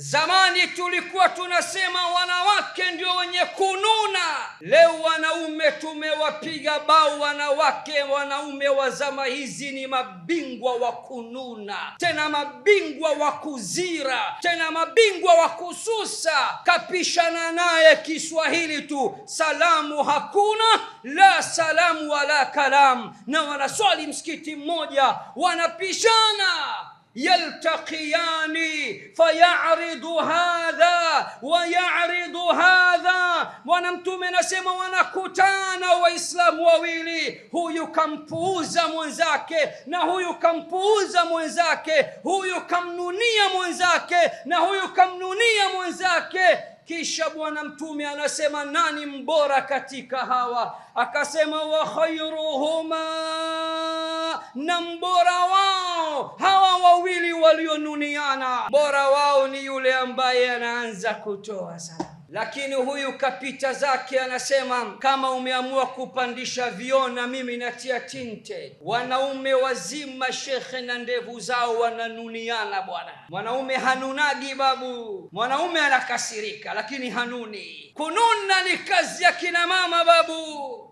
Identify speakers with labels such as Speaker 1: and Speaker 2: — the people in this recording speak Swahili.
Speaker 1: Zamani tulikuwa tunasema wanawake ndio wenye kununa. Leo wanaume tumewapiga bao wanawake. Wanaume wa zama hizi ni mabingwa wa kununa, tena mabingwa wa kuzira, tena mabingwa wa kususa. Kapishana naye Kiswahili tu, salamu hakuna, la salamu wala kalam, na wanaswali msikiti mmoja, wanapishana. Yaltaqiyani fayaridu hadha wa yaridu hadha. Bwana Mtume anasema wanakutana Waislamu wawili, huyu kampuuza mwenzake na huyu kampuuza mwenzake, huyu kamnunia mwenzake na huyu kamnunia mwenzake. Kisha Bwana Mtume anasema nani mbora katika hawa? Akasema wa khairuhuma, na mbora wao hawa wawili walionuniana, mbora wao ni yule ambaye anaanza kutoa salamu. Lakini huyu kapita zake, anasema kama umeamua kupandisha viona, mimi natia tinte. Wanaume wazima shekhe na ndevu zao wananuniana bwana. Mwanaume hanunagi babu, mwanaume anakasirika lakini hanuni. Kununa ni kazi ya kina mama babu.